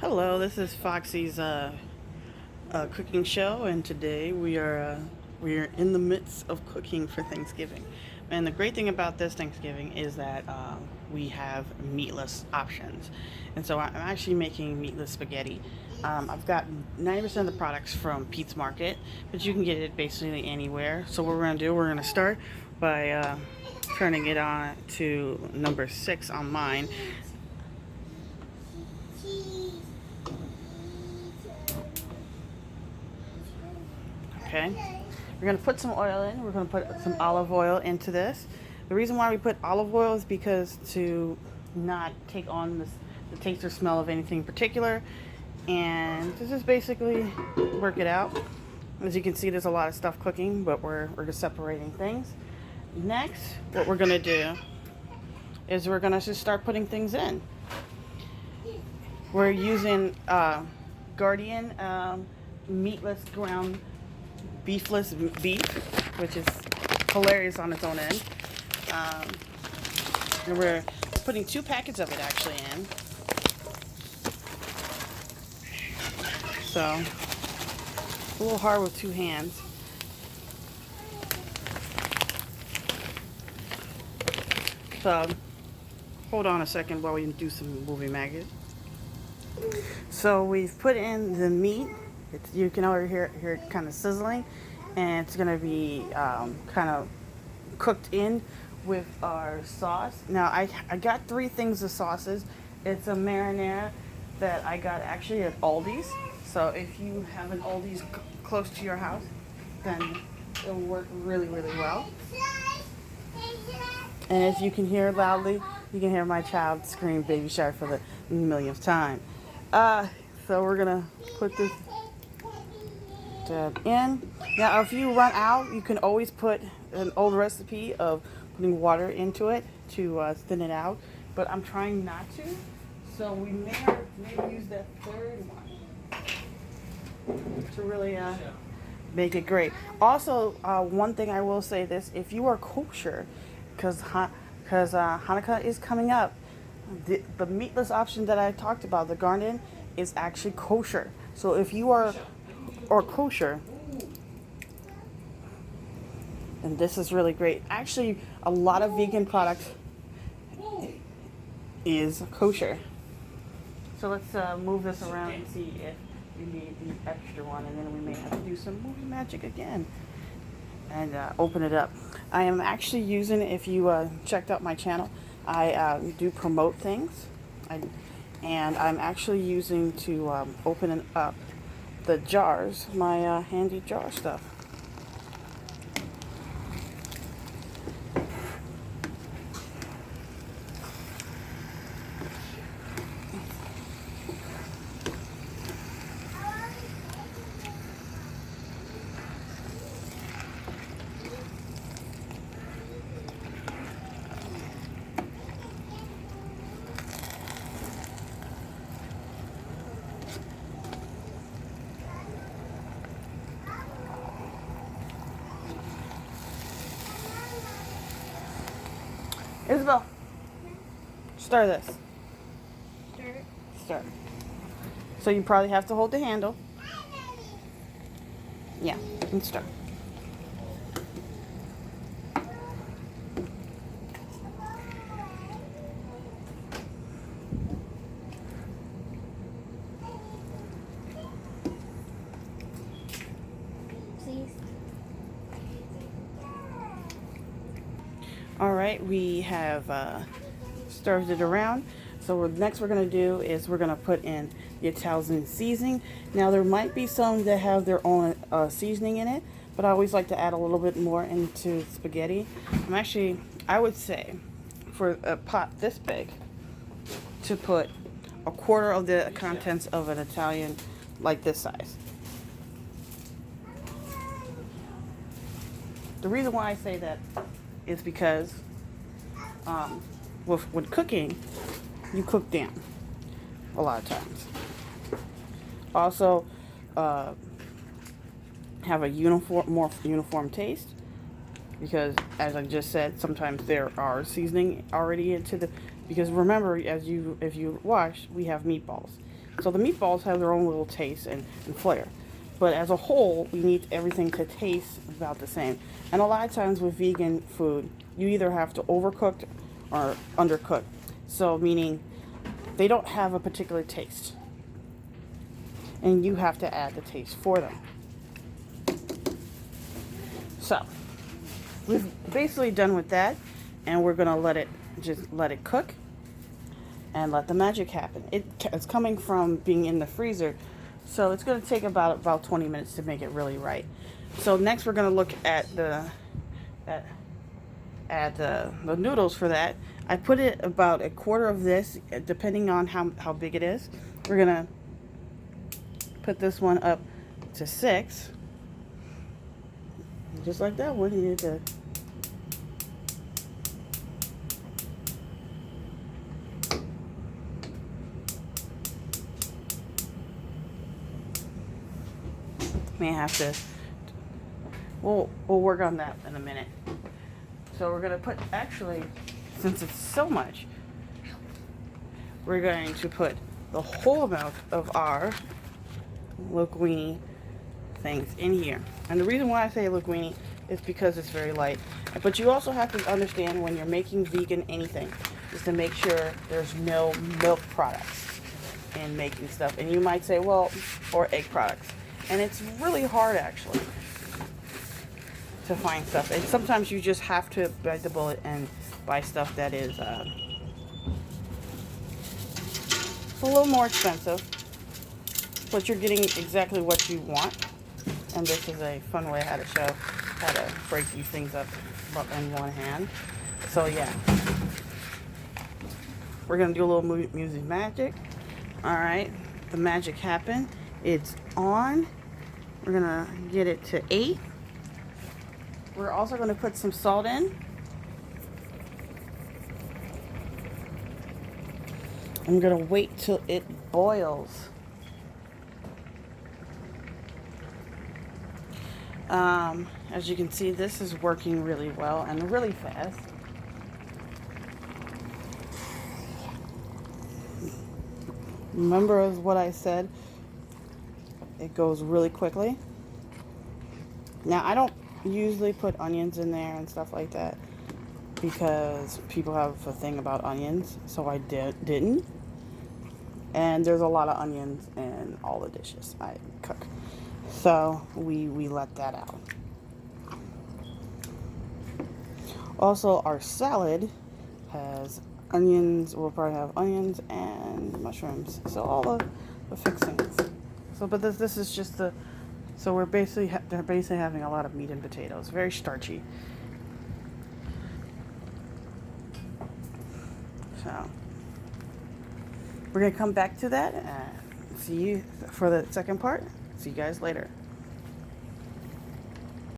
Hello, this is Foxy's cooking show, and today we are in the midst of cooking for Thanksgiving. And the great thing about this Thanksgiving is that we have meatless options, and so I'm actually making meatless spaghetti. I've got 90% of the products from Pete's Market, but you can get it basically anywhere. So what we're gonna do, we're gonna start by turning it on to number 6 on mine. Okay. We're going to put some oil in. We're going to put some olive oil into this. The reason why we put olive oil is because to not take on the taste or smell of anything particular. And this is basically work it out. As you can see, there's a lot of stuff cooking, but we're just separating things. Next, what we're going to do is we're going to just start putting things in. We're using Guardian meatless ground beefless beef, which is hilarious on its own end. And we're putting 2 packets of it actually in. So, a little hard with 2 hands. So, hold on a second while we do some movie magic. So we've put in the meat. You can already hear it kind of sizzling, and it's going to be kind of cooked in with our sauce. Now I got 3 things of sauces. It's a marinara that I got actually at Aldi's. So if you have an Aldi's close to your house, then it'll work really well. And as you can hear loudly, you can hear my child scream Baby Shark for the millionth time. So we're gonna put this in. Now, if you run out, you can always put an old recipe of putting water into it to thin it out. But I'm trying not to, so we may use that 3rd one to really make it great. Also, one thing I will say this: if you are kosher, because Hanukkah is coming up, the meatless option that I talked about, the garden, is actually kosher. So if you are kosher, and this is really great. Actually, a lot of vegan products is kosher. So let's move this around and see if we need the extra one, and then we may have to do some movie magic again and open it up. I am actually using, if you checked out my channel, I do promote things, and I'm actually using to open up the jars, my handy jar stuff. Isabel, stir this. Stir. So you probably have to hold the handle. Yeah, and stir. Please. All right, we have stirred it around. So next we're going to do is we're going to put in the Italian seasoning. Now there might be some that have their own seasoning in it, but I always like to add a little bit more into spaghetti. I would say for a pot this big to put a quarter of the contents of an Italian like this size. The reason why I say that is because with cooking, you cook down a lot of times. Also, have a more uniform taste, because as I just said, sometimes there are seasoning already into the. Because remember, if you wash, we have meatballs, So the meatballs have their own little taste and flair. But as a whole, we need everything to taste about the same. And a lot of times with vegan food, you either have to overcook or undercook. So meaning they don't have a particular taste. And you have to add the taste for them. So we've basically done with that, and we're gonna let it cook and let the magic happen. It's coming from being in the freezer, so it's gonna take about 20 minutes to make it really right. So next we're gonna look at the noodles for that. I put it about a quarter of this, depending on how big it is. We're gonna put this one up to 6. Just like that one, you need to may have to, we'll work on that in a minute. So we're gonna put, actually, since it's so much, we're going to put the whole amount of our linguine things in here. And the reason why I say linguine is because it's very light. But you also have to understand when you're making vegan anything, is to make sure there's no milk products in making stuff. And you might say, well, or egg products. And it's really hard actually to find stuff. And sometimes you just have to bite the bullet and buy stuff that is it's a little more expensive, but you're getting exactly what you want. And this is a fun way how to show how to break these things up in one hand. So yeah, we're gonna do a little music magic. All right, the magic happened. It's on. We're gonna get it to 8. We're also gonna put some salt in. I'm gonna wait till it boils. As you can see, this is working really well and really fast. Remember what I said? It goes really quickly. Now, I don't usually put onions in there and stuff like that because people have a thing about onions, so I didn't. And there's a lot of onions in all the dishes I cook. So we let that out. Also, our salad has onions. We'll probably have onions and mushrooms. So all the fixings. So, but this is just the. So we're basically they're basically having a lot of meat and potatoes. Very starchy. So we're gonna come back to that and see you for the second part. See you guys later.